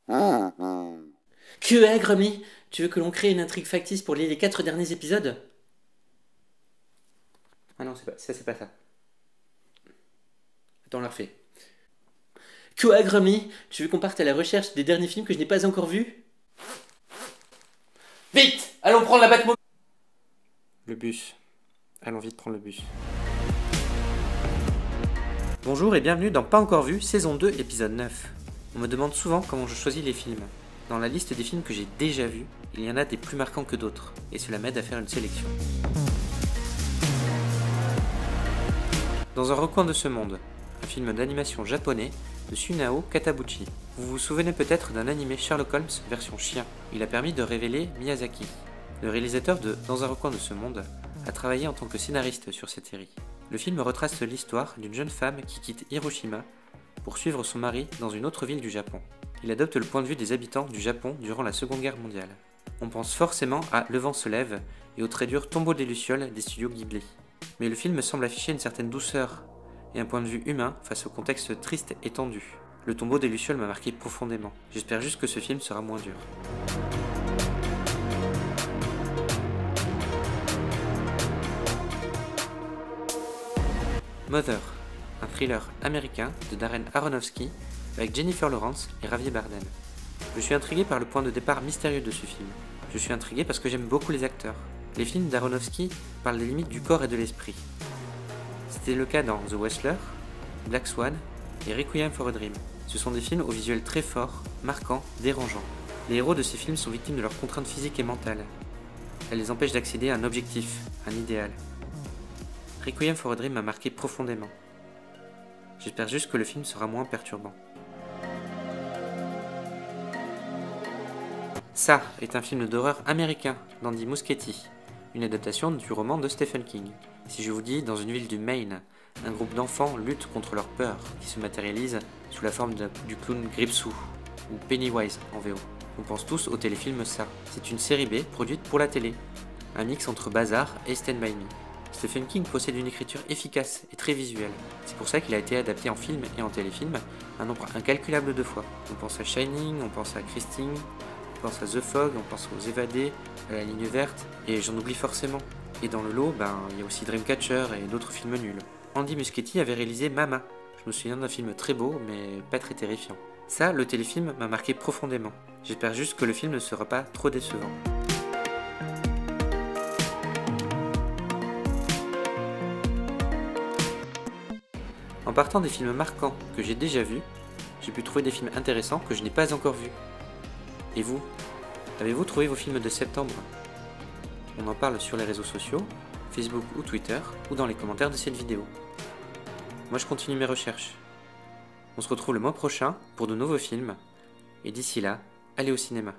Que aigre, Mi? Tu veux que l'on crée une intrigue factice pour lier les 4 derniers épisodes? Ah non, c'est pas ça. Attends, on la refait. Que aigre, Mi? Tu veux qu'on parte à la recherche des derniers films que je n'ai pas encore vus? Vite! Allons prendre la Batmobile! Le bus. Allons vite prendre le bus. Bonjour et bienvenue dans Pas encore vu, saison 2, épisode 9. On me demande souvent comment je choisis les films. Dans la liste des films que j'ai déjà vus, il y en a des plus marquants que d'autres, et cela m'aide à faire une sélection. Dans un recoin de ce monde, un film d'animation japonais de Sunao Katabuchi. Vous vous souvenez peut-être d'un animé Sherlock Holmes version chien. Il a permis de révéler Miyazaki. Le réalisateur de Dans un recoin de ce monde a travaillé en tant que scénariste sur cette série. Le film retrace l'histoire d'une jeune femme qui quitte Hiroshima pour suivre son mari dans une autre ville du Japon. Il adopte le point de vue des habitants du Japon durant la Seconde Guerre mondiale. On pense forcément à Le vent se lève et au très dur Tombeau des Lucioles des studios Ghibli. Mais le film semble afficher une certaine douceur et un point de vue humain face au contexte triste et tendu. Le Tombeau des Lucioles m'a marqué profondément. J'espère juste que ce film sera moins dur. Mother, un thriller américain de Darren Aronofsky avec Jennifer Lawrence et Javier Bardem. Je suis intrigué par le point de départ mystérieux de ce film. Je suis intrigué parce que j'aime beaucoup les acteurs. Les films d'Aronofsky parlent des limites du corps et de l'esprit. C'était le cas dans The Wrestler, Black Swan et Requiem for a Dream. Ce sont des films au visuel très fort, marquants, dérangeants. Les héros de ces films sont victimes de leurs contraintes physiques et mentales. Elles les empêchent d'accéder à un objectif, un idéal. Requiem for a Dream m'a marqué profondément. J'espère juste que le film sera moins perturbant. Ça est un film d'horreur américain d'Andy Muschietti, une adaptation du roman de Stephen King. Si je vous dis, dans une ville du Maine, un groupe d'enfants lutte contre leur peur, qui se matérialise sous la forme du clown Gripsou, ou Pennywise en VO. On pense tous au téléfilm Ça. C'est une série B produite pour la télé, un mix entre Bazar et Stand By Me. Stephen King possède une écriture efficace et très visuelle. C'est pour ça qu'il a été adapté en film et en téléfilm un nombre incalculable de fois. On pense à Shining, on pense à Christine, on pense à The Fog, on pense aux Évadés, à La Ligne Verte, et j'en oublie forcément. Et dans le lot, il y a aussi Dreamcatcher et d'autres films nuls. Andy Muschietti avait réalisé Mama. Je me souviens d'un film très beau, mais pas très terrifiant. Ça, le téléfilm m'a marqué profondément. J'espère juste que le film ne sera pas trop décevant. En partant des films marquants que j'ai déjà vus, j'ai pu trouver des films intéressants que je n'ai pas encore vus. Et vous, avez-vous trouvé vos films de septembre? On en parle sur les réseaux sociaux, Facebook ou Twitter, ou dans les commentaires de cette vidéo. Moi je continue mes recherches. On se retrouve le mois prochain pour de nouveaux films, et d'ici là, allez au cinéma.